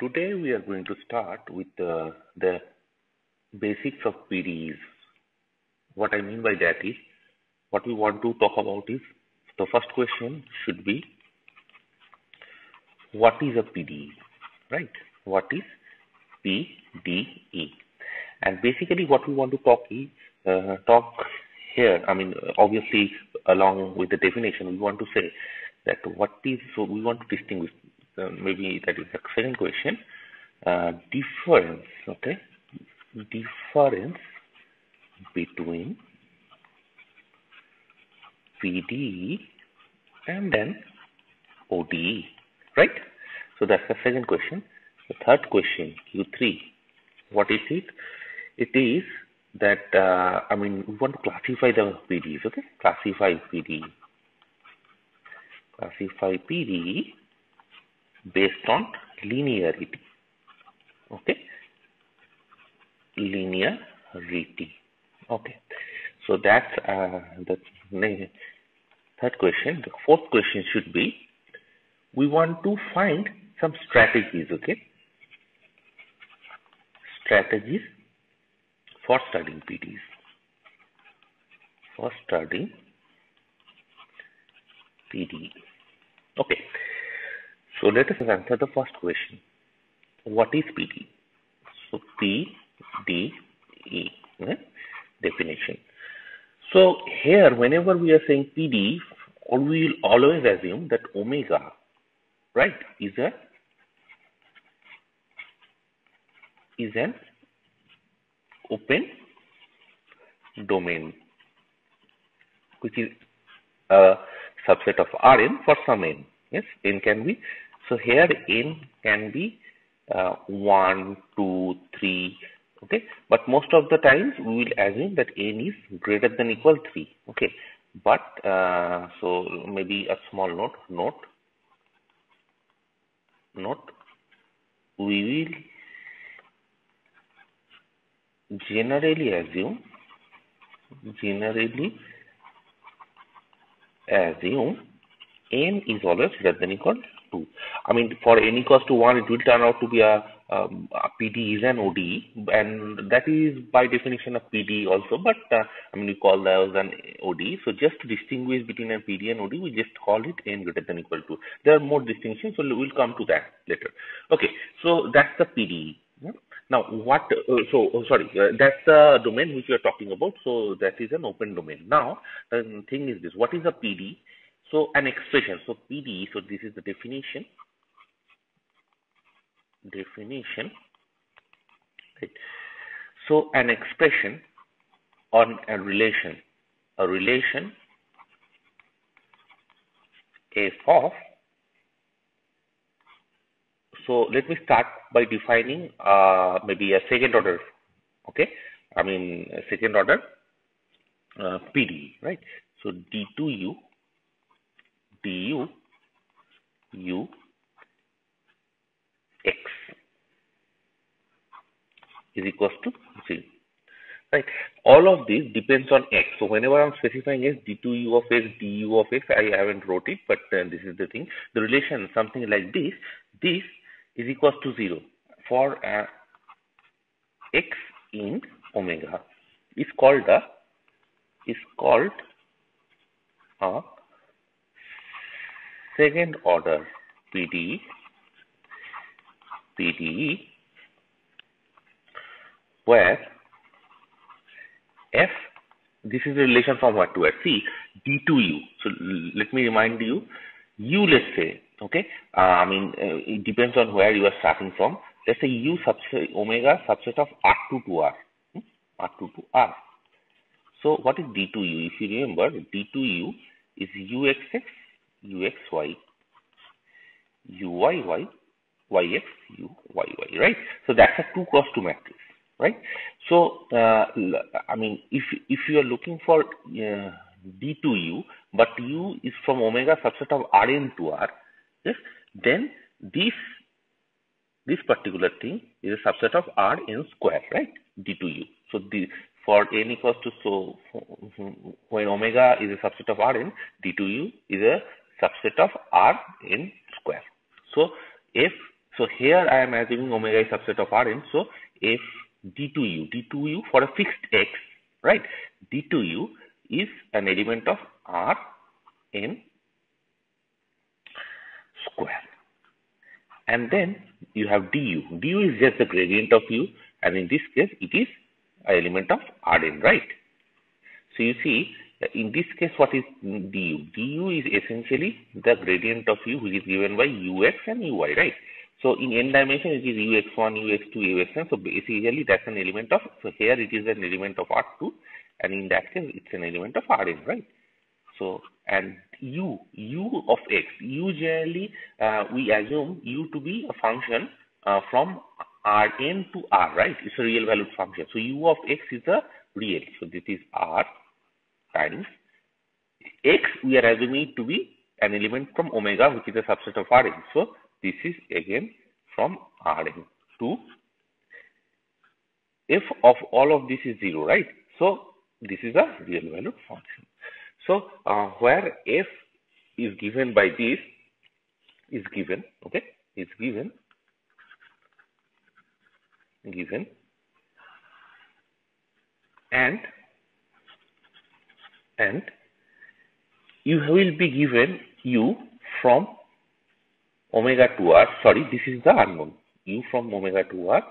Today we are going to start with the basics of PDEs. What I mean by that is, what we want to talk about is, the first question should be, what is a PDE, right? What is PDE? And basically what we want to talk here, obviously along with the definition, we want to say that so we want to distinguish, maybe that is the second question, difference, okay? Difference between PDE and then ODE, right? So that's the second question. The third question, Q3, what is it? It is that, we want to classify the PDEs, okay? Classify PDE. Classify PDE based on linearity, okay? Linearity, okay? So that's the third question. The fourth question should be, we want to find some strategies, okay? Strategies for studying PDEs. For studying PDE. Okay. So let us answer the first question. What is PDE? So PDE, definition. So here, whenever we are saying PDE, we will always assume that omega, right, is an open domain, which is a subset of Rn for some n. Yes, n can be. So here n can be 1, 2, 3. Okay, but most of the times we will assume that n is greater than equal 3. Okay, but so maybe a small note. We will generally assume n is always greater than equal to 2. For n equals to 1, it will turn out to be a PDE is an ODE, and that is by definition of PDE also, but we call those an ODE. So just to distinguish between a PDE and ODE, we just call it n greater than equal to. There are more distinctions, so we'll come to that later. Okay, so that's the PDE. Now, that's the domain which we are talking about. So that is an open domain. Now, the thing is this: what is a PDE? So an expression. So PDE. So this is the definition. Right. So an expression on a relation f of. So let me start by defining maybe a second order, okay? Second order PDE, right? So D2U DU X is equals to 0, right? All of this depends on X. So whenever I'm specifying X, D2U of X, DU of X, I haven't wrote it, but this is the thing. The relation, something like this is equals to 0 for X in omega is called a second order PDE, where f, this is a relation from what to where. See, D2U. So let me remind you, U, let's say, okay, it depends on where you are starting from. Let's say U subset omega subset of R2 to R, R2 to R. So what is D2U? If you remember, D2U is UXX, UXY, UYY, YX, UYY, right? So that's a 2x2 matrix, right? So, if you are looking for D2U, but U is from omega subset of Rn to R, yes, then this particular thing is a subset of Rn square, right? D2U. So for n equals to, so when omega is a subset of Rn, D2U is a subset of Rn square. So So here I am assuming omega is subset of Rn. So if d2u for a fixed x, right? d2u is an element of Rn square. And then you have du. Du is just the gradient of u, and in this case it is an element of Rn, right? So you see, in this case, what is du? Du is essentially the gradient of u, which is given by ux and uy, right? So in n dimension, it is ux1, ux2, ux n. So basically, that's an element of. So here it is an element of R2, and in that case, it's an element of Rn, right? So and u of x, u generally we assume u to be a function from Rn to R, right? It's a real valued function. So u of x is a real. So this is R times x, we are assuming it to be an element from omega, which is a subset of Rn. So this is again from Rn to f of all of this is 0, right? So this is a real valued function. So where f is given by this is given, okay, is given and you will be given u from omega to R. Sorry, this is the unknown. U from omega to R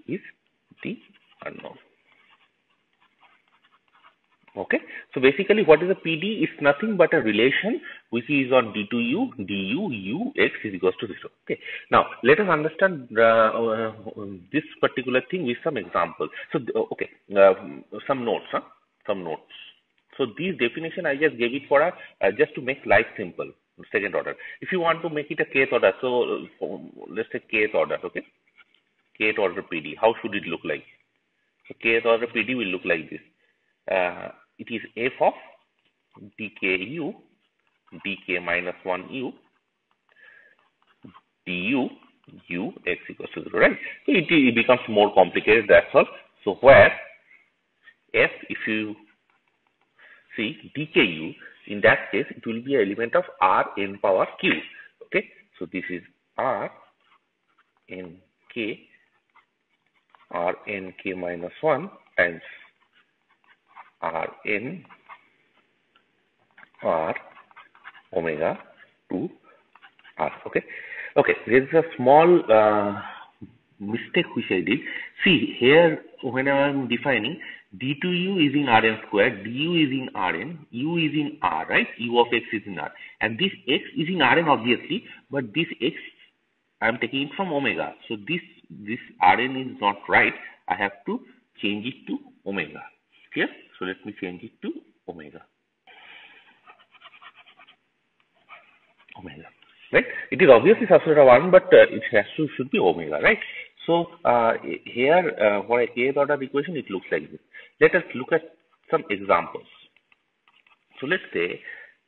is the unknown. Okay, so basically what is a PD? It's nothing but a relation which is on d2u, du, ux is equals to 0. Okay, now let us understand this particular thing with some examples. So, okay, some notes, some notes. So this definition I just gave it for just to make life simple, second order. If you want to make it a kth order, so let's say kth order, okay, kth order PD, how should it look like? So kth order PD will look like this. It is f of dku dk minus 1u du u x equals to 0, right? So it becomes more complicated, that's all. So where f, if you see dku, in that case it will be an element of Rn power q. Okay, so this is Rnk minus 1 times Rn R omega to R. Okay, there is a small mistake which I did. See here, when I am defining d2u is in Rn squared, du is in Rn, u is in R, right? U of x is in R, and this x is in Rn obviously, but this x I am taking it from omega. So this Rn is not right. I have to change it to omega. Clear? So let me change it to omega. Right? It is obviously subset of 1, but it should be omega, right? So here for a kth order equation, it looks like this. Let us look at some examples. So let's say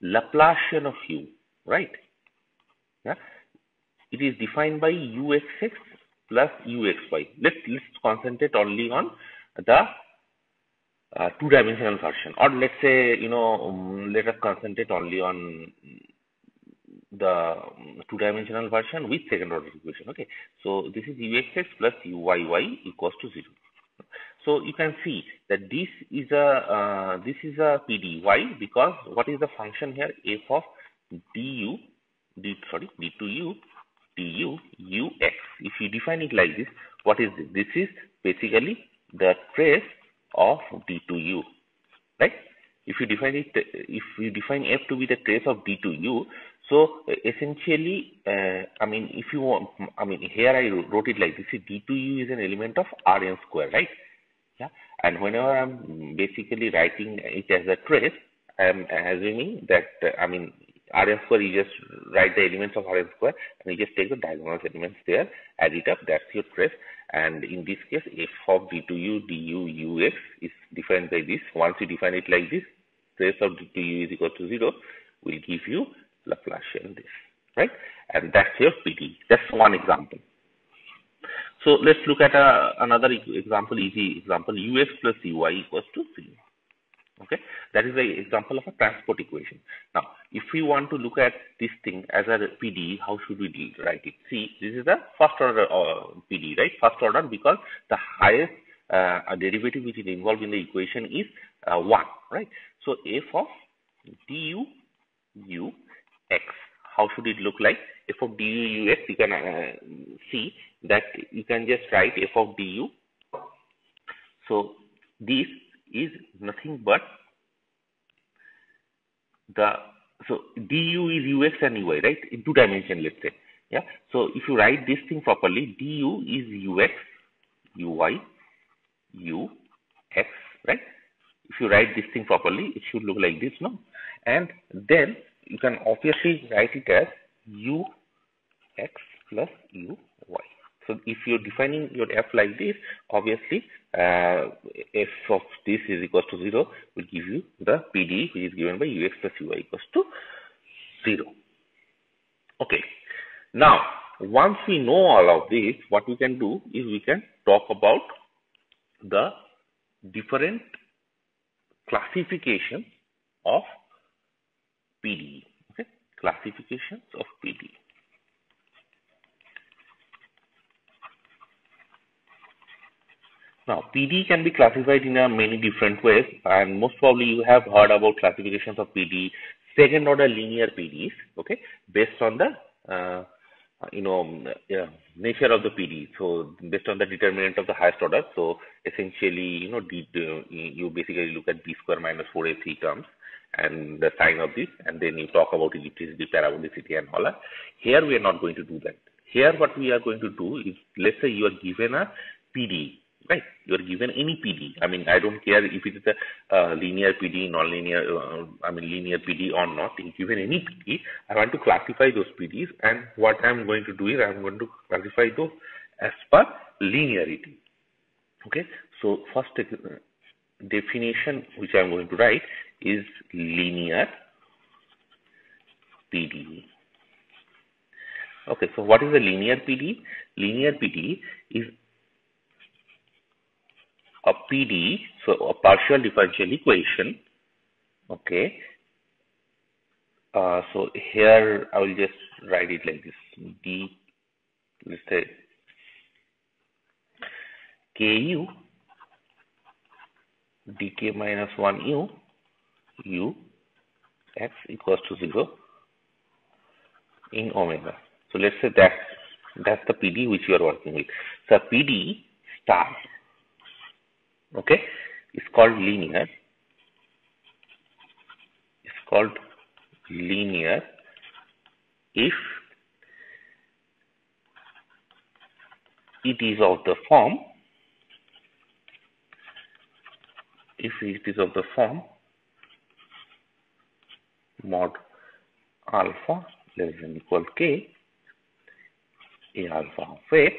Laplacian of u, right? Yeah, it is defined by uxx plus uxy. Let's concentrate only on the two-dimensional version, or let's say, let us concentrate only on the two-dimensional version with second order equation. Okay, so this is uxx plus uyy equals to 0. So you can see that this is a PD. Why? Because what is the function here? F of d2u du ux. If you define it like this, what is this? This is basically the trace of d2u, right? If you define f to be the trace of d2u, so essentially, if you want, here I wrote it like this: d2u is an element of Rn square, right? Yeah, and whenever I'm basically writing it as a trace, I'm assuming that Rn square, you just write the elements of Rn square and you just take the diagonal elements there, add it up, that's your trace. And in this case, f of d2u du ux is defined by this. Once you define it like this, trace of d2u is equal to 0 will give you Laplacian this, right? And that's your PD. That's one example. So let's look at another example, easy example. Ux plus uy equals to 0. Okay, that is the example of a transport equation. Now, if we want to look at this thing as a PDE, how should we write it? See, this is the first order PDE, right? First order, because the highest derivative which is involved in the equation is 1, right? So f of du u x, how should it look like? F of du u x, you can see that you can just write f of du. So this is nothing but so du is ux and uy, right, in 2 dimension, let's say. Yeah, so if you write this thing properly, du is ux, uy, ux, right? If you write this thing properly, it should look like this, no? And then you can obviously write it as ux plus uy. So if you're defining your f like this, obviously f of this is equals to 0 will give you the PDE, which is given by ux plus uy equals to 0. Okay. Now, once we know all of this, what we can do is we can talk about the different classifications of PDE. Okay, classifications of PDE. Now, PDE can be classified in many different ways, and most probably you have heard about classifications of PDE, second order linear PDEs, okay, based on the nature of the PDE. So based on the determinant of the highest order. So essentially, you basically look at b square minus 4ac terms and the sign of this, and then you talk about ellipticity, parabolicity, and all that. Here we are not going to do that. Here what we are going to do is, let's say you are given a PDE. Right, you are given any PDE. I mean, I don't care if it is a linear PDE, non-linear, linear PDE or not. If given any PDE, I want to classify those PDEs, and what I am going to do is I am going to classify those as per linearity. Okay, so first definition which I am going to write is linear PDE. Okay, so what is a linear PDE? Linear PDE is a PDE, so a partial differential equation. Okay. So here I will just write it like this: d, let's say ku dk minus 1 u x equals to 0 in omega. So let's say that's the PDE which you are working with. So PDE star, okay, it's called linear. It's called linear if it is of the form, mod alpha less than equal k, a alpha of x,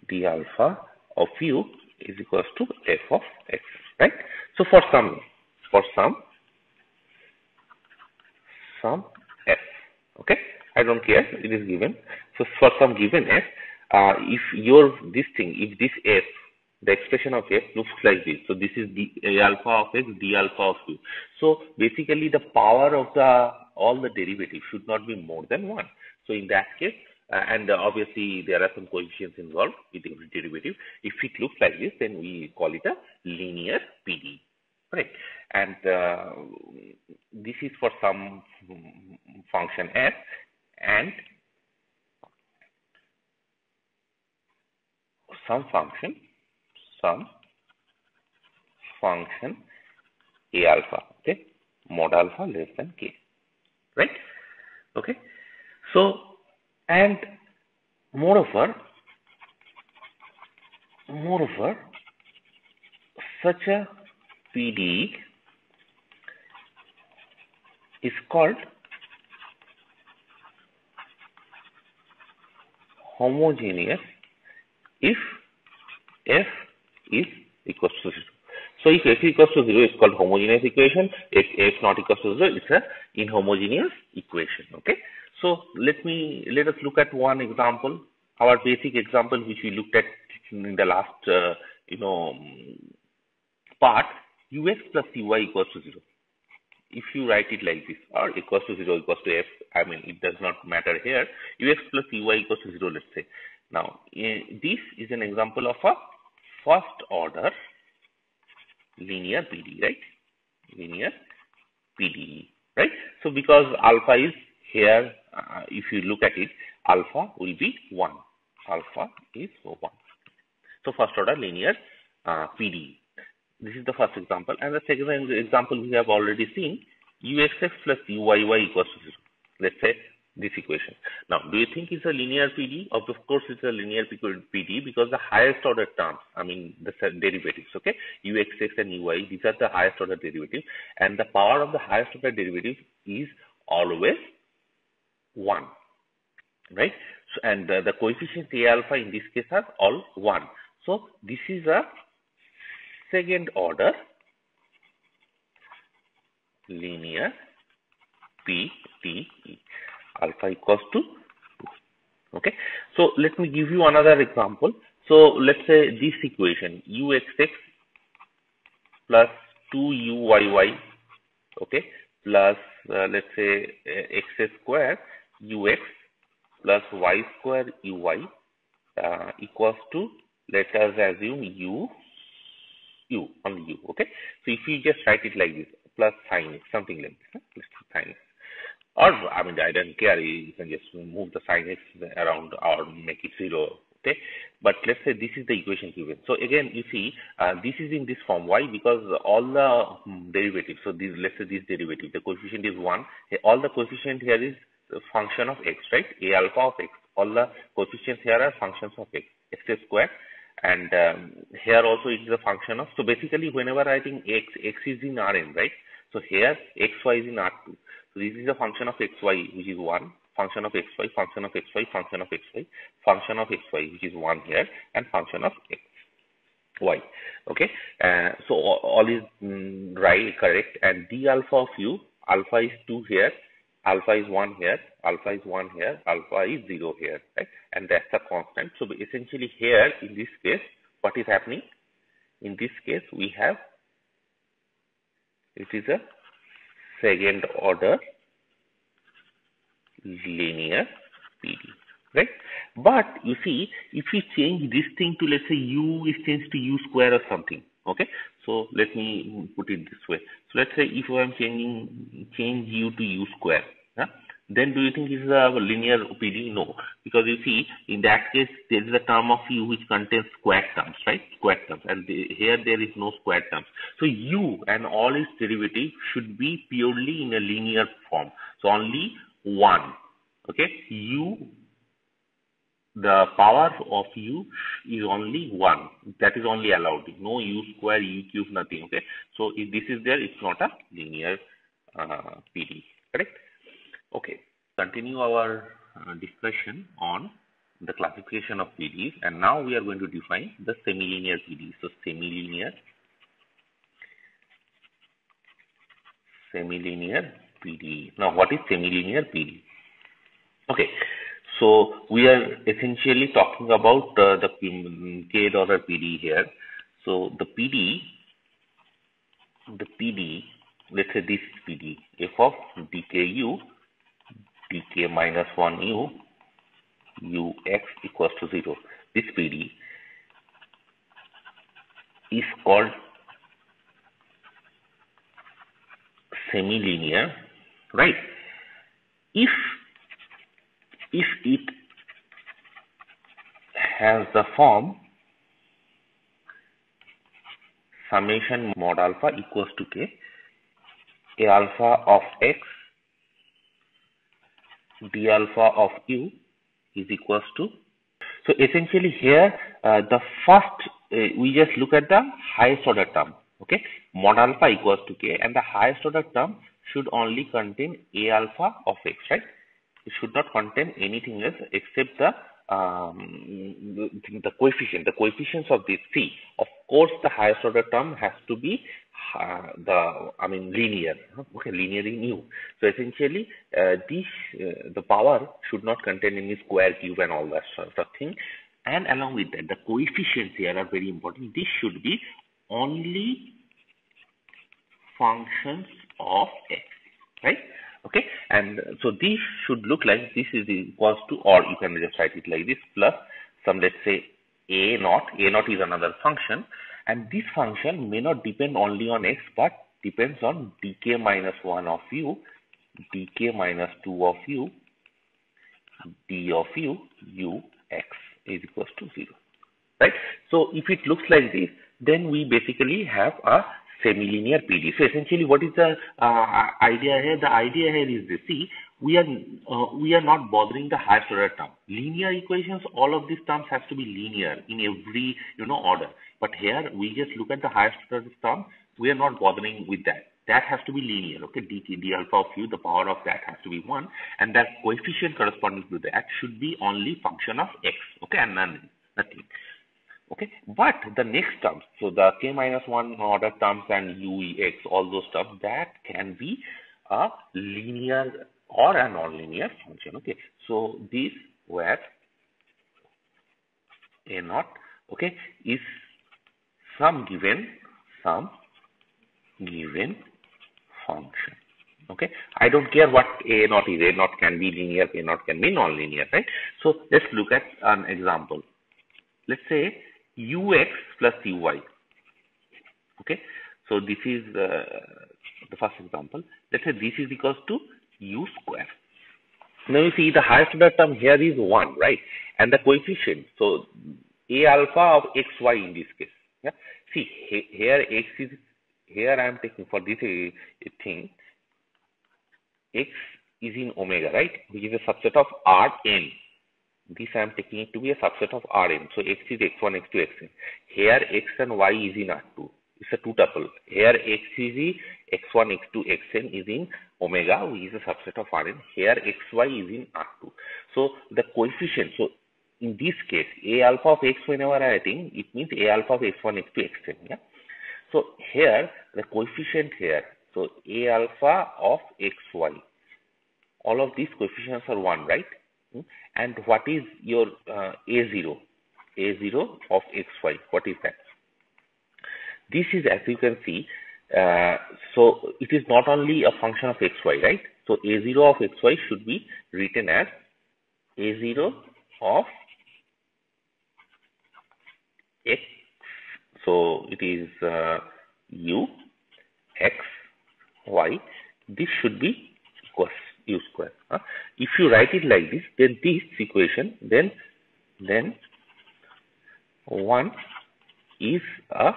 d alpha of u is equals to f of x, right? So for some f, okay, I don't care, it is given. So for some given f, if this f, the expression of f looks like this. So this is a alpha of x, d alpha of u. So basically the power of all the derivatives should not be more than 1. So in that case, and obviously there are some coefficients involved with every derivative. If it looks like this, then we call it a linear PDE. Right, and this is for some function f and some function a alpha, okay, mod alpha less than k, right? Okay, so and moreover, such a PDE is called homogeneous if f is equals to 0. So if f equals to 0, it's called homogeneous equation. If f not equals to 0, it's a inhomogeneous equation. Okay. So let us look at one example, our basic example which we looked at in the last part. ux plus uy equals to 0. If you write it like this, or equals to 0 equals to f, I mean, it does not matter here. Ux plus uy equals to 0, let's say. Now, this is an example of a first order linear PDE, right? Linear PDE, right? So, because alpha is here, if you look at it, alpha will be 1. Alpha is 1. So, first order linear PDE. This is the first example, and the second example we have already seen, uxx plus uyy equals to 0. Let's say this equation. Now, do you think it's a linear PDE? Of course, it's a linear PDE because the highest order terms, I mean the derivatives, okay, uxx and uy, these are the highest order derivatives, and the power of the highest order derivative is always 1, right? So, and the coefficients a alpha in this case are all 1. So, this is a second order linear PDE, alpha equals to 2. Okay, so let me give you another example. So let's say this equation, uxx plus 2uyy, okay, plus let's say x square ux plus y square uy equals to, let us assume only u, okay. So if you just write it like this, plus sin x, something like this, plus sin x, or I mean, I don't care, you can just move the sin x around or make it 0, okay. But let's say this is the equation given. So again, you see, this is in this form. Why? Because all the derivatives, so this, let's say this derivative, the coefficient is 1, all the coefficient here is a function of x, right? A alpha of x, all the coefficients here are functions of x square. And here also it is a function of, so basically whenever I think x is in Rn, right? So here xy is in R2. So this is a function of xy, which is 1, function of xy, function of xy, function of xy, function of xy, which is 1 here, and function of xy. Okay, so all is right, correct. And d alpha of u, alpha is 2 here, alpha is 1 here, alpha is 1 here, alpha is 0 here, right? And that's a constant. So essentially here in this case, what is happening? In this case, we have, it is a second order linear PDE, right? But you see, if we change this thing to, let's say u is changed to u square or something, okay? So let me put it this way. So let's say if I am change u to u square, then do you think this is a linear PDE? No, because you see, in that case, there is a term of u which contains square terms, right? Square terms, and here there is no square terms. So u and all its derivatives should be purely in a linear form. So only 1, okay? U, the power of u is only 1. That is only allowed. No u square, u cube, nothing, okay? So if this is there, it's not a linear PDE, correct? Okay, continue our discussion on the classification of PDEs, and now we are going to define the semilinear PDE. So semilinear PDE. Now, what is semilinear PDE? Okay, so we are essentially talking about the kth order PDE here. So the PDE, let's say this PDE, f of dku dk minus 1u ux equals to 0. This PDE is called semilinear, right? If it has the form summation mod alpha equals to k, a alpha of x d alpha of u is equals to, so essentially here the first we just look at the highest order term, okay? Mod alpha equals to k, and the highest order term should only contain a alpha of x, right? It should not contain anything else except the coefficients of this. See, of course, the highest order term has to be linear, okay, linear in u. So essentially, the power should not contain any square, cube, and all that sort of thing. And along with that, the coefficients here are very important. This should be only functions of x, right? Okay, and so this should look like this is equals to, or you can just write it like this, plus some, let's say, a naught. A naught is another function, and this function may not depend only on x, but depends on dk minus 1 of u, dk minus 2 of u, d of u, u x is equals to 0, right? So if it looks like this, then we basically have a semi-linear PD. So essentially, what is the idea here? The idea here is this. See, we are not bothering the highest order term. Linear equations, all of these terms has to be linear in every order. But here we just look at the highest order term. We are not bothering with that. That has to be linear. Okay, d alpha of u, the power of that has to be 1, and that coefficient corresponding to that should be only function of x. Okay, and nothing. Okay, but the next terms, so the k minus 1 order terms and ux, all those terms, that can be a linear or a non-linear function. Okay, so this where a naught, okay, is some given function. Okay, I don't care what a naught is. A naught can be linear, a naught can be non-linear, right? So let's look at an example. Let's say ux plus uy. Okay, so this is the first example. Let's say this is equals to u square. Now you see the highest order term here is 1, right? And the coefficient, so a alpha of xy in this case. Yeah. See here x is, here I am taking for this thing, x is in omega, right? Which is a subset of Rn. This I am taking it to be a subset of Rn. So x is x1, x2, xn. Here x and y is in R2. It's a two tuple. Here x is in x1, x2, xn is in omega, which is a subset of Rn. Here xy is in R2. So the coefficient, so in this case, a alpha of x whenever I writing, it means a alpha of x1, x2, xn. Yeah. So here the coefficient here, so a alpha of xy, all of these coefficients are 1, right? And what is your a0? A0 of xy, what is that? This is, as you can see, so it is not only a function of xy, right? So a0 of xy should be written as a0 of x. So it is u x y. This should be equals u square. If you write it like this, then this equation, then 1 is a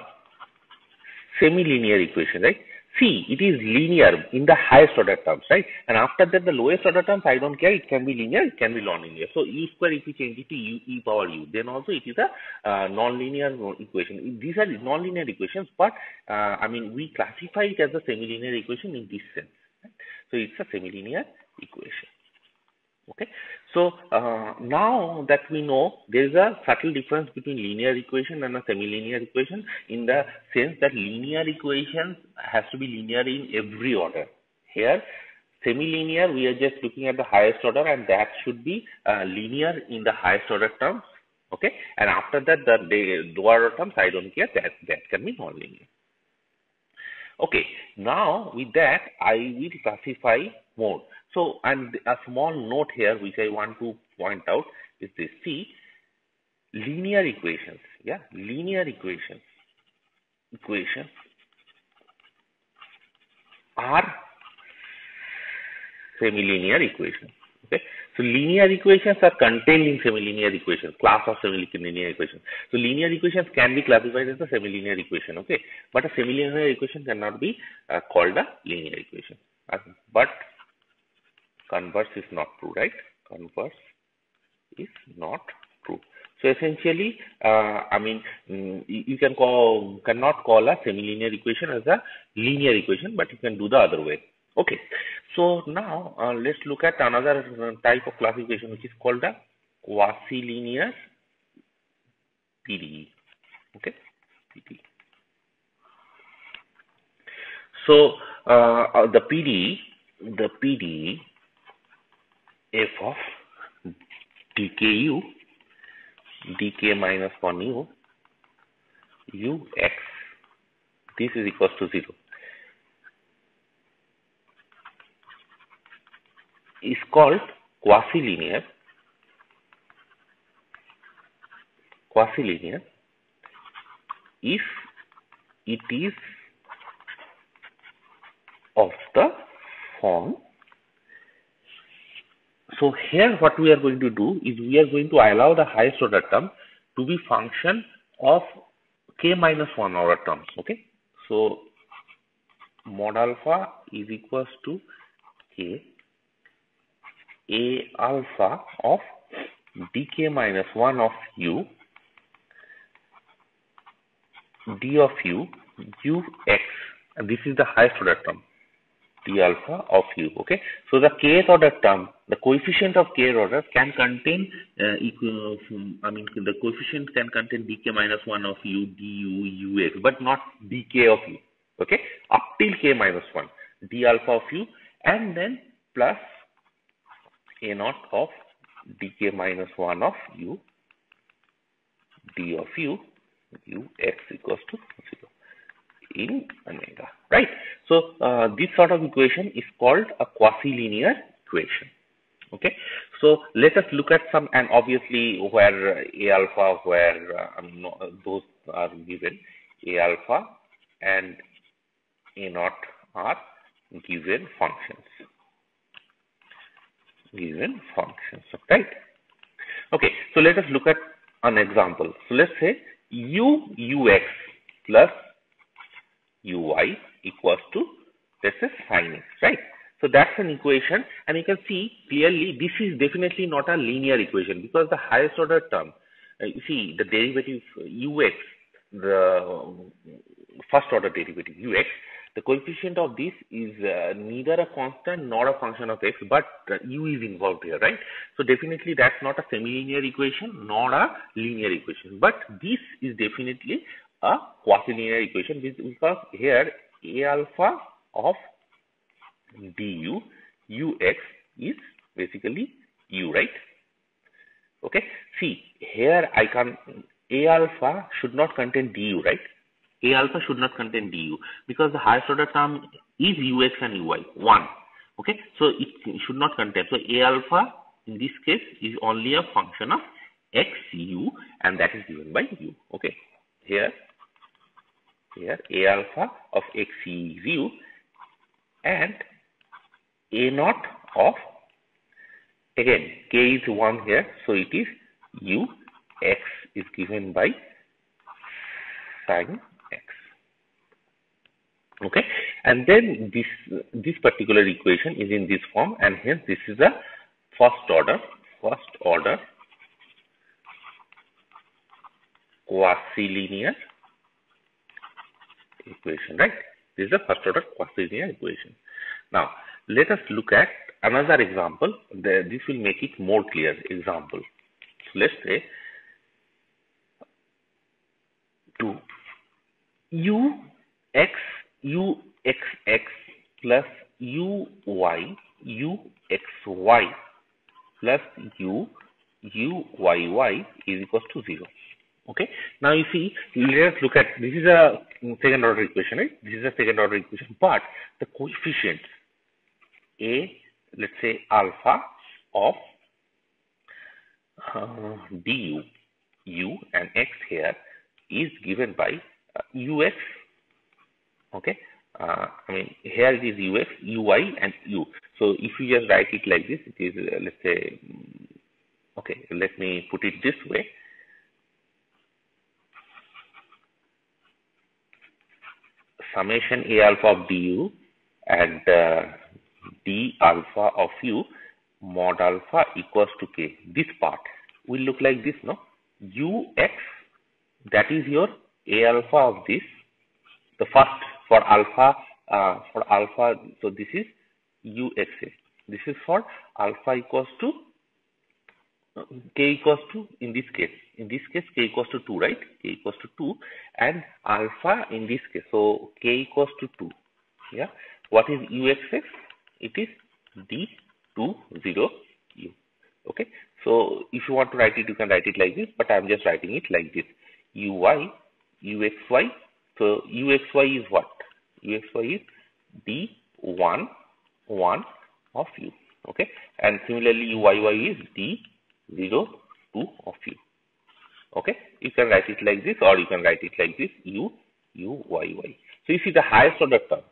semi-linear equation, right? See, it is linear in the highest order terms, right? And after that, the lowest order terms, I don't care. It can be linear, it can be non-linear. So u square, if you change it to e power u, then also it is a non-linear equation. These are non-linear equations, but I mean, we classify it as a semi-linear equation in this sense. Right? So it's a semi-linear equation. Okay, so now that we know, there is a subtle difference between linear equation and a semi-linear equation, in the sense that linear equations has to be linear in every order. Here, semi-linear, we are just looking at the highest order, and that should be linear in the highest order terms. Okay, and after that, the lower order terms, I don't care, that can be non-linear. Okay, now with that, I will classify more. So, and a small note here which I want to point out is this. See, linear equations, yeah, linear equations are semi-linear equations. Okay, so linear equations are contained in semi-linear equations, class of semi-linear equations. So linear equations can be classified as a semi-linear equation. Okay, but a semi-linear equation cannot be called a linear equation. But converse is not true, right? Converse is not true. So essentially, I mean, you cannot call a semi-linear equation as a linear equation, but you can do the other way. Okay, so now let's look at another type of classification, which is called a quasi-linear PDE. Okay, PDE. So the PDE f of dku, dk minus 1 u x, this is equals to 0. is called quasi-linear if it is of the form. So here what we are going to do is we are going to allow the highest order term to be function of k minus 1 order terms. Okay, so mod alpha is equals to k a alpha of dk minus 1 of u d of u ux, and this is the highest order term, d alpha of u. Okay, so the kth order term, the coefficient of kth order can contain the coefficient can contain dk minus 1 of u du ux, but not dk of u. Okay, up till k minus 1, d alpha of u, and then plus a naught of dk minus 1 of u d of u ux equals to 0 in omega, right? So this sort of equation is called a quasi-linear equation. Okay, so let us look at some, and obviously where a alpha, where those are given, a alpha and a naught are given functions, right? Okay, so let us look at an example. So let's say ux plus uy equals to, let's say, sin x, right? So that's an equation, and you can see clearly this is definitely not a linear equation, because the highest order term, you see the derivative ux, the first order derivative ux, the coefficient of this is neither a constant nor a function of x, but u is involved here, right? So definitely that's not a semi-linear equation nor a linear equation, but this is definitely a quasi-linear equation, because here a alpha of du ux is basically u, right? Okay, see here I can, a alpha should not contain du, right? A alpha should not contain du, because the highest order term is ux and uy, 1. Okay, so it should not contain. So a alpha in this case is only a function of x u, and that is given by u. Okay, here a alpha of x is u, and a naught of, again k is 1 here, so it is u x is given by sin x. Okay, and then this particular equation is in this form, and hence this is a first order quasi-linear equation, right? This is the first order quasi-linear equation. Now let us look at another example. This will make it more clear. Example. So let's say to uxx plus uy uxy plus uyy is equals to 0. Okay, now you see, let's look at, this is a second order equation, right? This is a second order equation, but the coefficients a, let's say alpha of du u and x here is given by ux. Okay, here it is ux, uy and u. So if you just write it like this, it is let's say, okay, let me put it this way. Summation a alpha of du and d alpha of u mod alpha equals to k. This part will look like this, no? ux, that is your a alpha of this, the first for alpha, so this is uxa. This is for alpha equals to k equals to, in this case k equals to 2, right? K equals to 2, and alpha in this case, so k equals to 2. Yeah, what is uxx? It is d20u. Okay, so if you want to write it, you can write it like this, but I am just writing it like this: uy uxy. So uxy is what? Uxy is d1 of u. Okay, and similarly uyy is d0 2 of u. Okay, you can write it like this, or you can write it like this, uyy. So you see the highest order term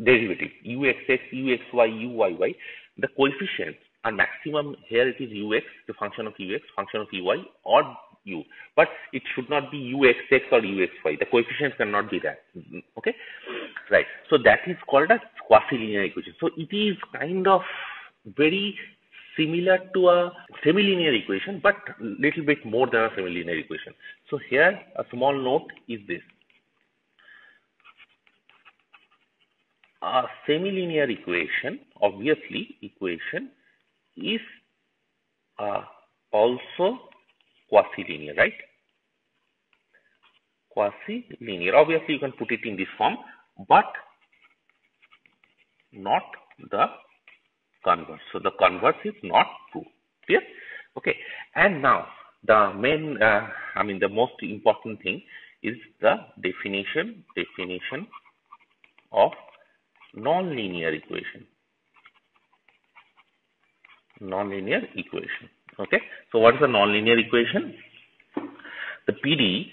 derivative uxx, uxy, uyy, the coefficients are maximum. Here it is ux, the function of ux, function of uy, or u, but it should not be uxx or uxy. The coefficients cannot be that. Okay, right. So that is called a quasi-linear equation. So it is kind of very similar to a semi-linear equation, but little bit more than a semi-linear equation. So here a small note is this: a semi-linear equation, obviously, equation is also quasi-linear, right? Quasi-linear. Obviously, you can put it in this form, but not the converse. So the converse is not true. Clear? Okay. And now the main, the most important thing is the definition of non-linear equation. Non-linear equation. Okay. So what is a non-linear equation? The PD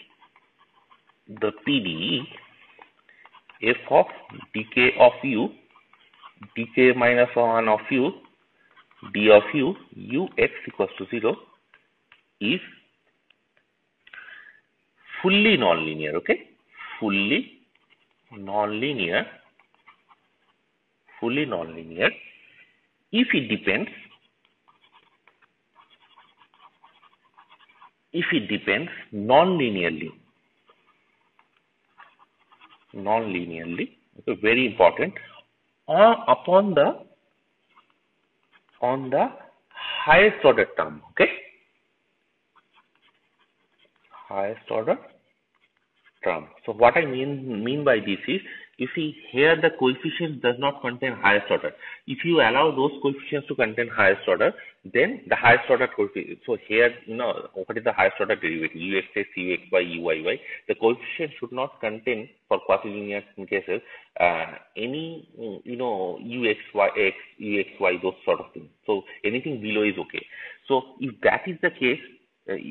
f of dk of u, dk minus 1 of u, d of u, ux equals to 0 is fully non-linear. Okay, fully non-linear if it depends non-linearly, okay, very important, upon the highest order term. Okay, highest order term. So what I mean by this is, you see here the coefficient does not contain highest order. If you allow those coefficients to contain highest order, then the highest order coefficient. So here, what is the highest order derivative? Uxx, uxy, uyy. The coefficient should not contain, for quasi-linear cases, any uxy, uxy, those sort of things. So anything below is okay. So if that is the case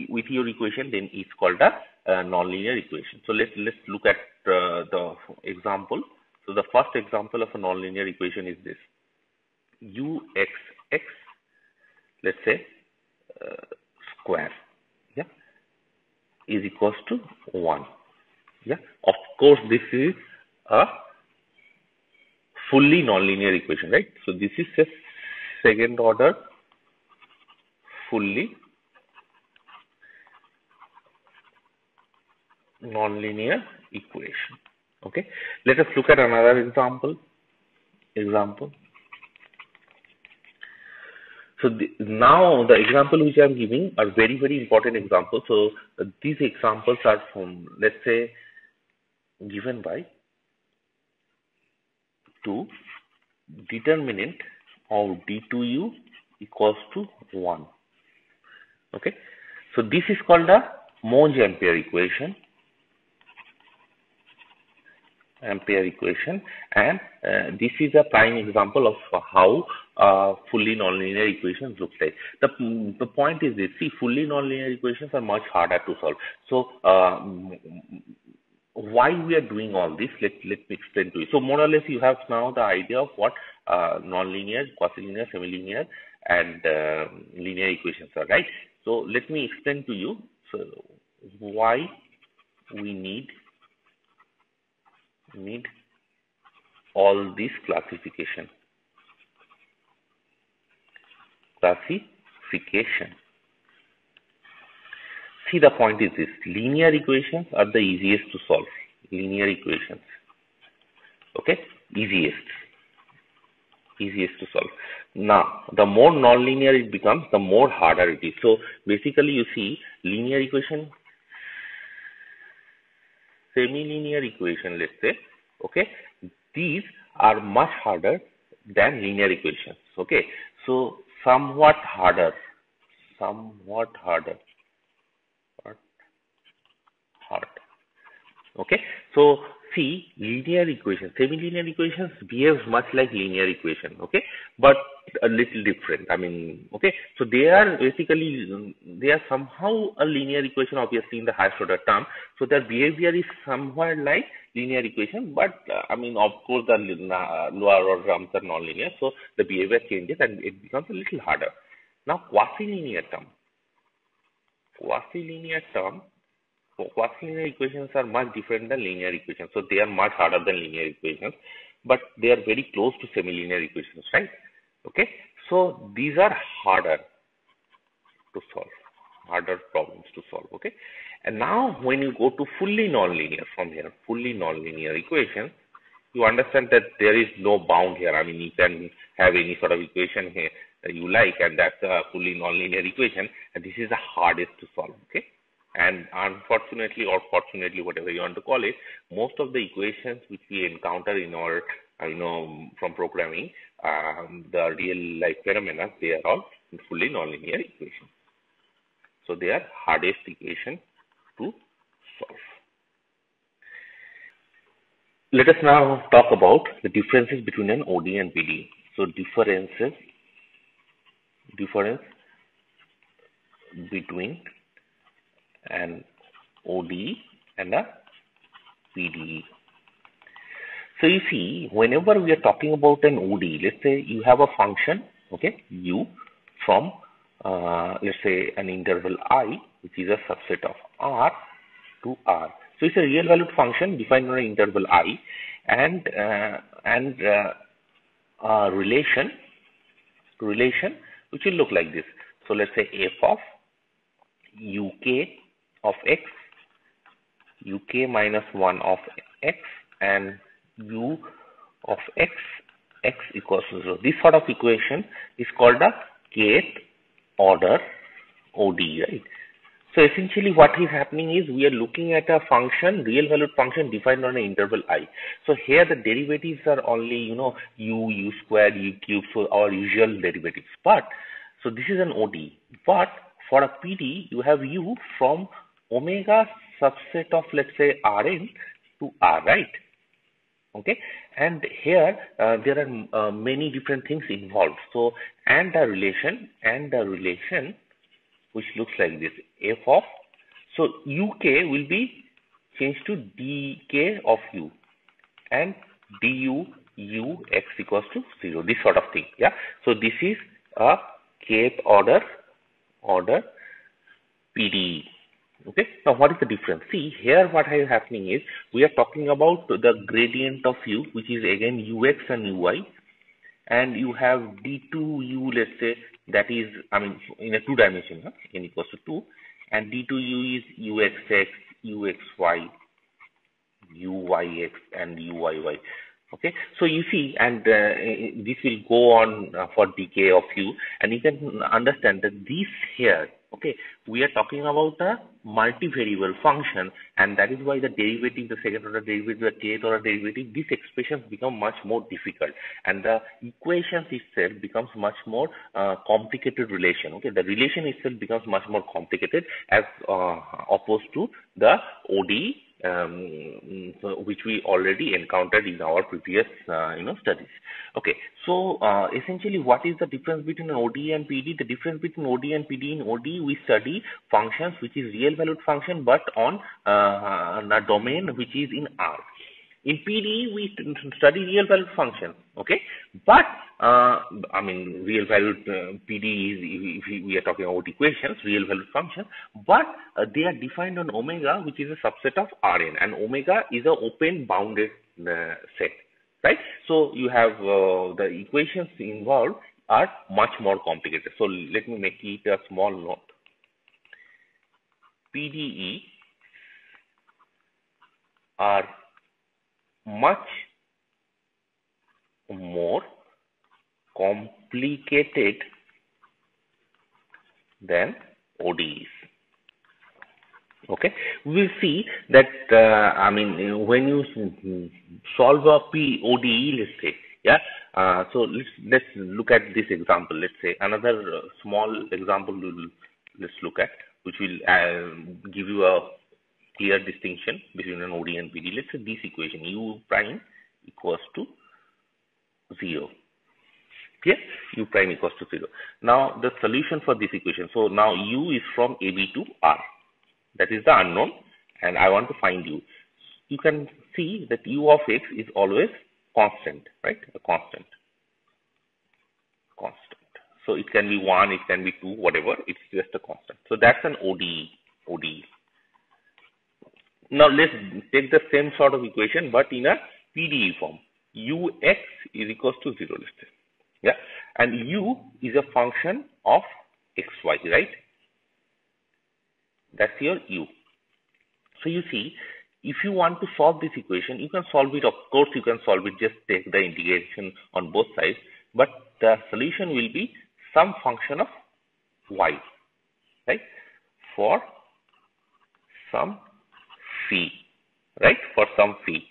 with your equation, then it's called a nonlinear equation. So let's look at the example. So the first example of a nonlinear equation is this: uxx, let's say, square, yeah, is equals to 1. Yeah, of course this is a fully nonlinear equation, right? So this is a second order fully nonlinear equation. Okay, let us look at another example. So now the example which I am giving are very, very important examples. So these examples are from, let's say, given by 2, determinant of d2u equals to 1. Okay, so this is called a Monge-Ampere equation. And this is a prime example of how fully nonlinear equations look like. The point is this: see, fully nonlinear equations are much harder to solve. So why we are doing all this? Let me explain to you. So more or less, you have now the idea of what nonlinear, quasi-linear, semi-linear, and linear equations are, right? So let me explain to you. So why we need all this classification. See, the point is this: linear equations are the easiest to solve. Linear equations, okay, easiest to solve. Now, the more nonlinear it becomes, the more harder it is. So basically, you see, linear equation, semi-linear equation, let's say, okay, these are much harder than linear equations. Okay, so somewhat harder. Okay, so see, linear equations, semi-linear equations behaves much like linear equation. Okay, but a little different. I mean, okay, so they are basically they are somehow a linear equation, obviously in the highest order term. So their behavior is somewhat like linear equation, but I mean, of course, the lower order terms are non-linear, so the behavior changes and it becomes a little harder. Now, quasi-linear term. Quasi-linear term. So quasi-linear equations are much different than linear equations. So they are much harder than linear equations, but they are very close to semi-linear equations, right? Okay. So these are harder to solve, harder problems to solve. Okay. And now when you go to fully nonlinear from here, fully nonlinear equations, you understand that there is no bound here. I mean, you can have any sort of equation here that you like, and that's a fully nonlinear equation, and this is the hardest to solve. Okay. And unfortunately or fortunately, whatever you want to call it, most of the equations which we encounter in our, from programming, the real life phenomena, they are all fully nonlinear equations. So they are hardest equation to solve. Let us now talk about the differences between an ODE and PDE. So difference between an ODE and a PDE. So you see, whenever we are talking about an ODE, let's say you have a function, okay, u from let's say an interval I, which is a subset of R to R. So it's a real valued function defined on an interval I, and a relation which will look like this. So let's say f of uk of x, uk minus 1 of x, and u of x, x equals to 0. This sort of equation is called a kth order ODE, right? So essentially what is happening is we are looking at a function, real valued function defined on an interval I. So here the derivatives are only, u squared, u cubed, so our usual derivatives. But, so this is an ODE. But for a PD, you have u from omega subset of, let's say, Rn to R, right? Okay, and here there are many different things involved. So, and the relation which looks like this, f of, so uk will be changed to dk of u, and du u x equals to 0, this sort of thing. Yeah, so this is a kth order PDE. Okay, now what is the difference? See here, what is happening is we are talking about the gradient of u, which is again ux and uy, and you have d2u, let's say, that is, I mean, in a two dimension, n equals to 2, and d2u is uxx, uxy, uyx, and uyy. Okay, so you see, and this will go on for decay of u, and you can understand that this here, okay, we are talking about a multivariable function, and that is why the derivative, the second order derivative, the kth order derivative, these expressions become much more difficult, and the equations itself becomes much more complicated relation. Okay, the relation itself becomes much more complicated as opposed to the ODE, which we already encountered in our previous studies. Okay, so essentially what is the difference between an ODE and PD? The difference between ODE and PD: in ODE we study functions which is real valued function but on a domain which is in R. In PDE, we study real valued function, okay? But, I mean, real valued PDE is, if we are talking about equations, real valued function, but they are defined on omega, which is a subset of Rn, and omega is an open bounded set, right? So you have the equations involved are much more complicated. So let me make it a small note. PDE are much more complicated than ODEs. Okay, we will see that I mean, when you solve a ODE, let's say, yeah. So let's look at this example. Let's say another small example let's look at, which will give you a clear distinction between an ODE and PD. Let's say this equation, u prime equals to 0. Clear? U prime equals to 0. Now the solution for this equation. So now U is from AB to R. That is the unknown, and I want to find U. You can see that U of X is always constant, right? A constant. So it can be 1, it can be 2, whatever. It's just a constant. So that's an ODE. Now let's take the same sort of equation, but in a PDE form. Ux is equals to 0, let's say. Yeah, and U is a function of xy, right? That's your U. So you see, if you want to solve this equation, you can solve it. Of course, you can solve it. Just take the integration on both sides. But the solution will be some function of y, right? For some phi, right? For some phi.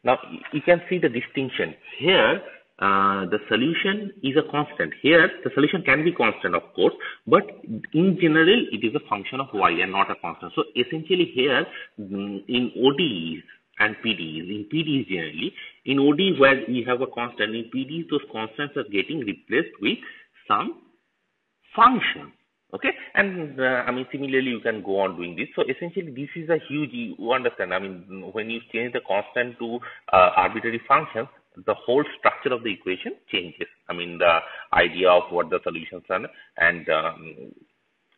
Now you can see the distinction here. The solution is a constant. Here the solution can be constant, of course, but in general it is a function of y and not a constant. So essentially here in ODEs and PDEs, in PDEs generally, in ODE where we have a constant, in PDEs those constants are getting replaced with some function. Okay, and I mean similarly you can go on doing this. So essentially this is a huge, you understand, I mean when you change the constant to arbitrary functions, the whole structure of the equation changes. I mean the idea of what the solutions are, and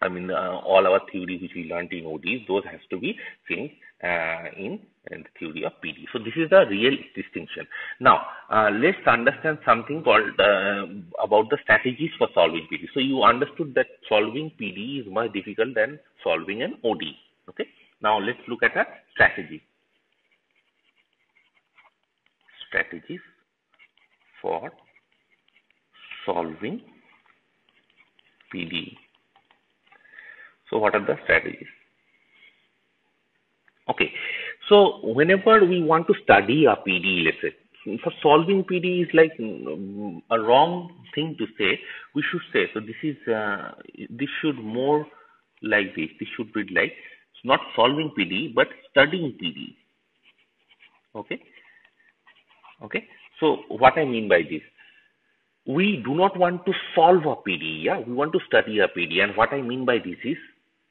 I mean all our theory which we learned in ODs, those has to be changed in the theory of PD. So this is the real distinction. Now let's understand something called about the strategies for solving PD. So you understood that solving PD is much difficult than solving an OD. Okay. Now let's look at a strategy. Strategies for solving PD. So what are the strategies? Okay, so whenever we want to study a PD, let's say, for solving PD is like a wrong thing to say. We should say, so this is, this should more like this. This should read like, it's not solving PD, but studying PD. Okay. Okay. So what I mean by this, we do not want to solve a PD. Yeah, we want to study a PD. And what I mean by this is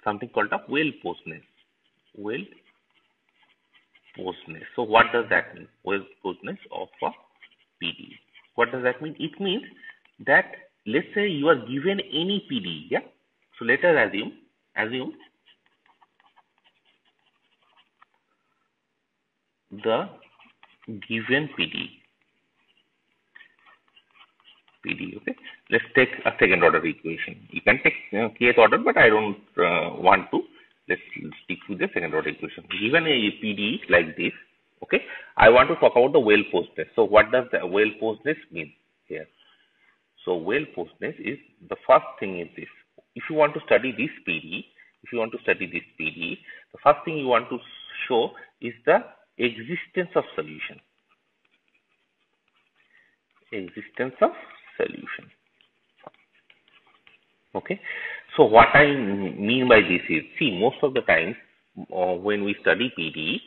something called a well-posedness. Well-posedness. So what does that mean? Well-posedness of a PD. What does that mean? It means that let's say you are given any PD. Yeah. So let us assume the given PD. Okay, let's take a second order equation. You can take kth order, but I don't want to. Let's stick with the second order equation. Given a PD like this, okay, I want to talk about the well-posedness. So what does the well-posedness mean here? So well-posedness is, the first thing is this. If you want to study this PD, the first thing you want to show is the existence of solution. Okay, so what I mean by this is, see, most of the times when we study PD,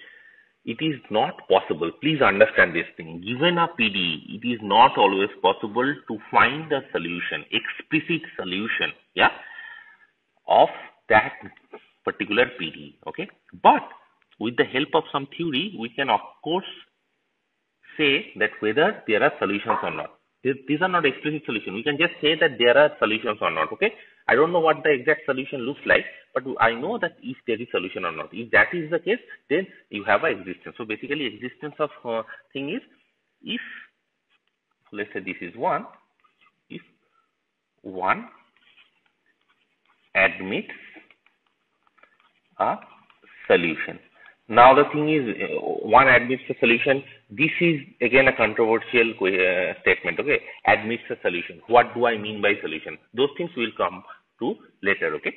it is not possible. Please understand this thing. Given a PD, it is not always possible to find a solution, explicit solution, yeah, of that particular PD. Okay, but with the help of some theory, we can of course say that whether there are solutions or not. These are not explicit solutions. We can just say that there are solutions or not. Okay, I don't know what the exact solution looks like, but I know that if there is solution or not. If that is the case, then you have an existence. So basically, existence of thing is, if let's say this is 1, if 1 admits a solution. Now the thing is, 1 admits a solution. This is again a controversial statement. Okay, admits a solution. What do I mean by solution? Those things will come to later. Okay.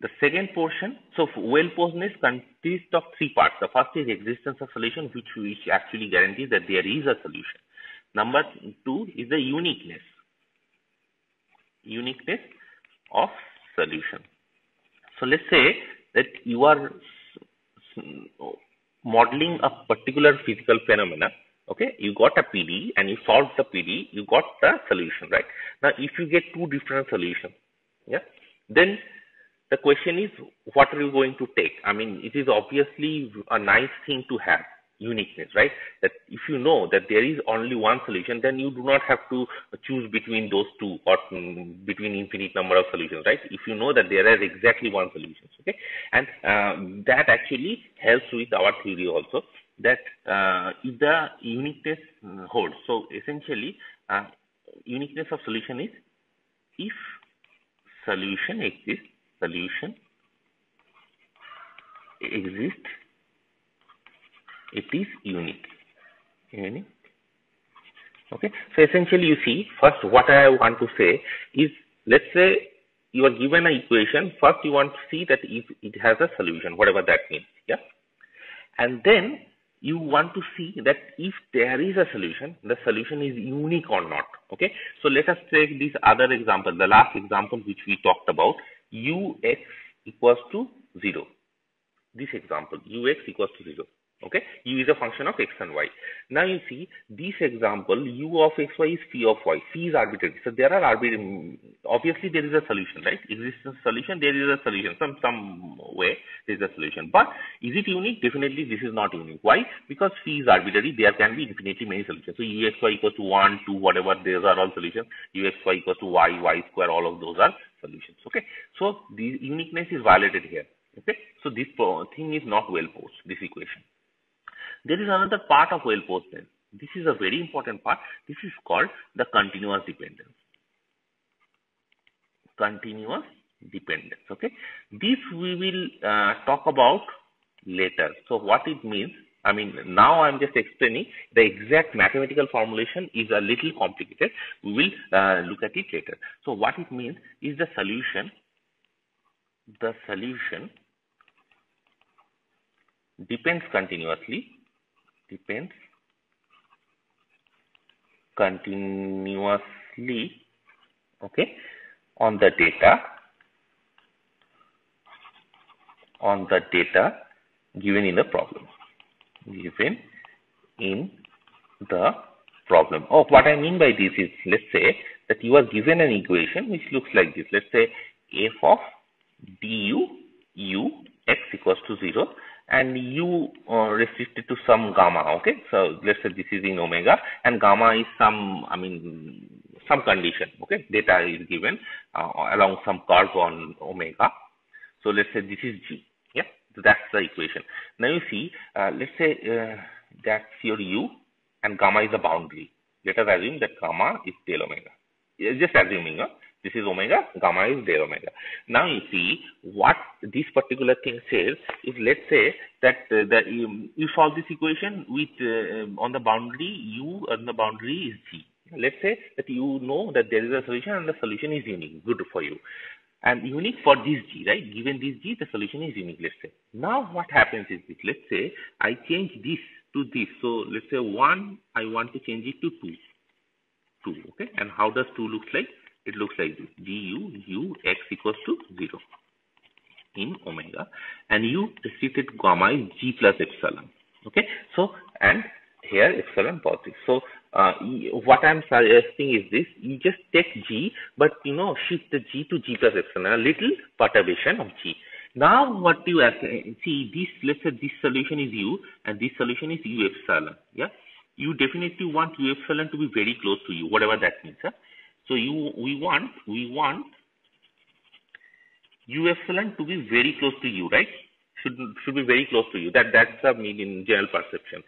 The second portion, so well-posedness consists of 3 parts. The first is existence of solution, which actually guarantees that there is a solution. Number 2 is the uniqueness of solution. So let's say that you are modeling a particular physical phenomena, Okay, you got a PD and you solved the PD, you got the solution, right? Now, if you get two different solutions, yeah, then the question is, what are you going to take? I mean, it is obviously a nice thing to have uniqueness, right? That if you know that there is only one solution, then you do not have to choose between those two or between infinite number of solutions, right? If you know that there is exactly one solution, okay? And that actually helps with our theory also, that if the uniqueness holds. So essentially, uniqueness of solution is if solution exists, solution exists, it is unique. Unique. Okay. So essentially, you see, first what I want to say is, let's say you are given an equation. First, you want to see that if it has a solution, whatever that means. Yeah. And then you want to see that if there is a solution, the solution is unique or not. Okay. So let us take this other example, the last example which we talked about, ux equals to 0. This example, ux equals to 0. Okay, u is a function of x and y. Now you see this example, u of xy is phi of y. Phi is arbitrary. So there are arbitrary, obviously there is a solution, right? Exists a solution, there is a solution. Some way there is a solution. But is it unique? Definitely this is not unique. Why? Because phi is arbitrary, there can be infinitely many solutions. So uxy equals to 1, 2, whatever, those are all solutions. Uxy equals to y, y square, all of those are solutions. Okay. So the uniqueness is violated here. Okay. So this thing is not well posed, this equation. There is another part of well posed then. This is a very important part. This is called the continuous dependence. Continuous dependence. Okay. This we will talk about later. So what it means, I mean, now I'm just explaining. The exact mathematical formulation is a little complicated. We will look at it later. So what it means is the solution depends continuously okay, on the data given in the problem. Oh, what I mean by this is, let's say that you are given an equation which looks like this. Let's say f of du u x equals to 0 and u restricted to some gamma. Okay, so let's say this is in omega and gamma is some, I mean, some condition. Okay, data is given along some curve on omega. So let's say this is g. Yeah, so that's the equation. Now you see, let's say that's your u and gamma is the boundary. Let us assume that gamma is del omega. Just assuming, this is omega, gamma is del omega. Now you see what this particular thing says is, let's say that you solve this equation with on the boundary u and the boundary is g. Let's say that you know that there is a solution and the solution is unique, good for you. And unique for this g, right? Given this g, the solution is unique, let's say. Now what happens is this, let's say I change this to this. So let's say 1, I want to change it to 2. Okay, and how does 2 look like? It looks like this, du u x equals to 0 in omega, and u restricted gamma is g plus epsilon. Okay, so and here epsilon positive. So what I'm suggesting is this: you just take g, but shift the g to g plus epsilon, a little perturbation of g. Now what you see, this, let's say this solution is u and this solution is u epsilon. Yeah, you definitely want u epsilon to be very close to u, whatever that means. So we want u epsilon to be very close to u, right? Should be very close to u. That's the mean in general perception.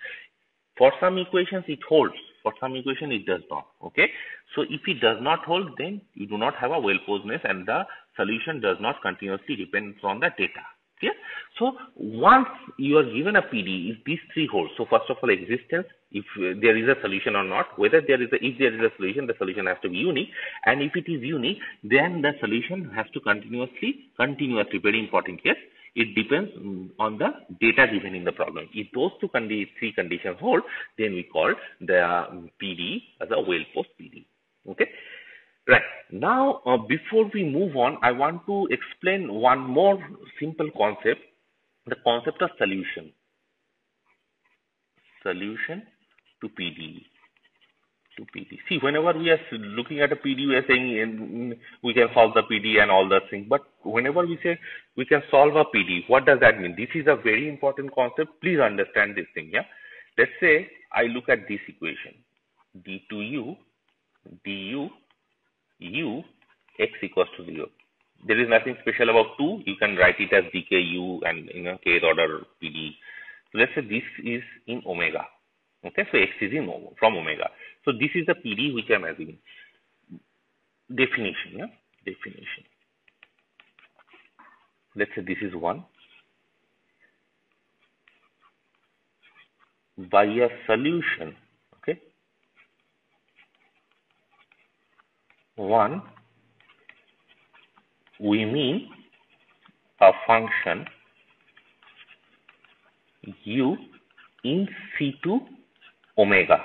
For some equations it holds, for some equation it does not. Okay, so if it does not hold, then you do not have a well posedness and the solution does not continuously depend on the data. Yeah. So once you are given a PD, if these three holds, so first of all, existence, if there is a solution or not, if there is a solution, the solution has to be unique, and if it is unique, then the solution has to continuously, very important, yes, it depends on the data given in the problem. If those three conditions hold, then we call the PD as a well-posed PD. Okay. Right. Now, before we move on, I want to explain one more simple concept, the concept of solution. Solution to PD. To PD. See, whenever we are looking at a PD, we are saying we can solve the PD and all that thing. But whenever we say we can solve a PD, what does that mean? This is a very important concept. Please understand this thing. Yeah. Let's say I look at this equation: d2u du u x equals to 0. There is nothing special about 2. You can write it as dku and kth order PD. So let's say this is in omega. Okay, so x is in from omega. So this is the PD which I am assuming. Definition, yeah, definition. Let's say this is 1. By a solution, okay, 1, we mean a function u in C2 omega,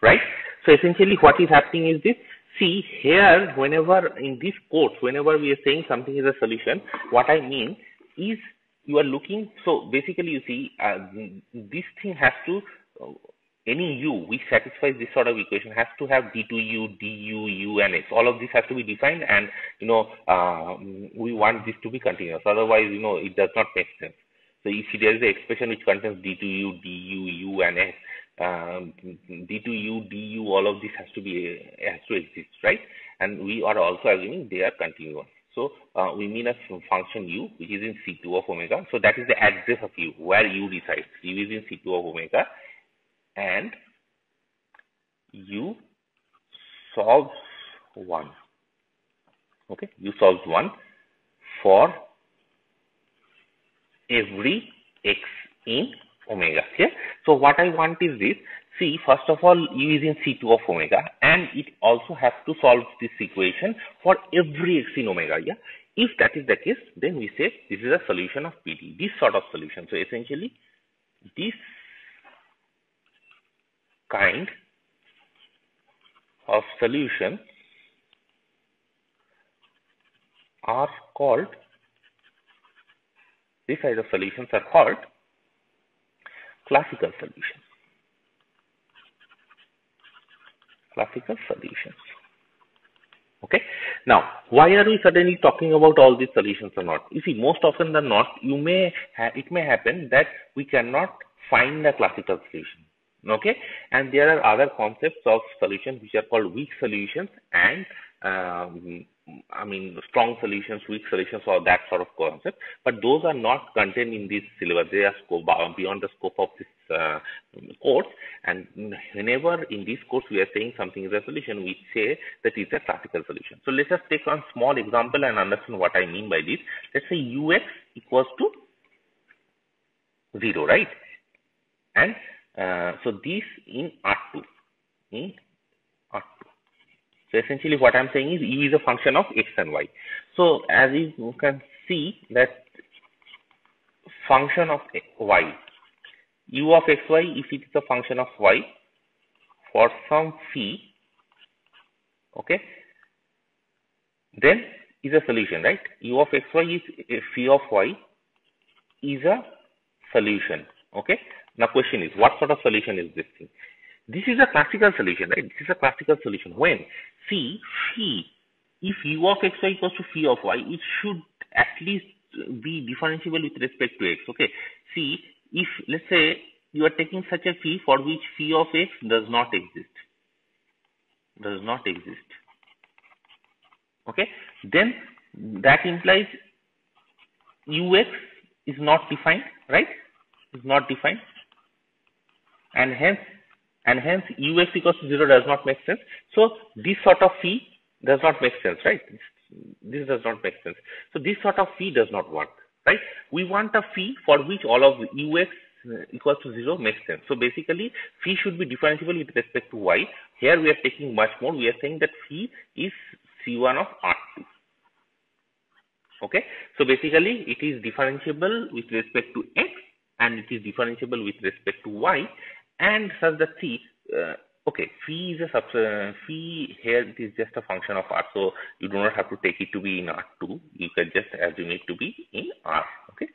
right? So essentially what is happening is this. See here, whenever in this course, whenever we are saying something is a solution, what I mean is you are looking, so basically you see this thing has to, any u which satisfies this sort of equation has to have d2u, du, u and x. All of this has to be defined, and we want this to be continuous. Otherwise, it does not make sense. So if there is an expression which contains d2u, du, u and x, d2u, du, all of this has to exist, right? And we are also assuming they are continuous. So we mean a function u which is in C2 of omega. So that is the address of u, where u resides. U is in C2 of omega, and u solves 1. Okay, u solves 1 for every x in omega. Okay, so what I want is this. See, first of all, u is in C2 of omega, and it also has to solve this equation for every x in omega. Yeah, if that is the case, then we say this is a solution of PD, this sort of solution. So essentially, this kind of solution are called, this kind of solutions are called classical solutions. Classical solutions. Okay. Now, why are we suddenly talking about all these solutions or not? You see, most often than not, it may happen that we cannot find a classical solution. Okay, and there are other concepts of solutions which are called weak solutions and strong solutions, weak solutions, or that sort of concept. But those are not contained in this syllabus. They are beyond the scope of this course. And whenever in this course we are saying something is a solution, we say that it's a classical solution. So let's just take one small example and understand what I mean by this. Let's say ux equals to 0, right? And so this in R2, So essentially what I'm saying is u is a function of x and y. So as you can see that function of y, u of xy, if it is a function of y for some phi, okay, then is a solution, right? U of xy is phi of y is a solution, okay. Now question is, what sort of solution is this thing? This is a classical solution, right? This is a classical solution. When see phi, if u of xy equals to phi of y, it should at least be differentiable with respect to x. Okay. See, if let's say you are taking such a phi for which phi of x does not exist, okay, then that implies ux is not defined, right? Is not defined, and hence ux equals to 0 does not make sense. So this sort of phi does not make sense, right? This does not make sense. So this sort of phi does not work, right? We want a phi for which all of ux equals to 0 makes sense. So basically phi should be differentiable with respect to y. Here we are taking much more. We are saying that phi is C1 of R2. Okay. So basically it is differentiable with respect to x and it is differentiable with respect to y, and such that phi, okay, phi is a phi here, it is just a function of R, so you do not have to take it to be in R2, you can just assume it to be in R, okay.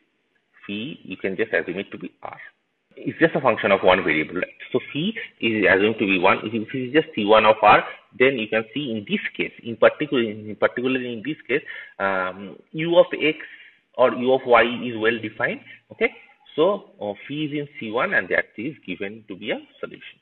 Phi, you can just assume it to be R. It's just a function of one variable, right? So phi is assumed to be 1. If it is just C1 of R, then you can see in this case, particularly in this case, U of X or U of Y is well defined. Okay. So phi is in C1 and that is given to be a solution.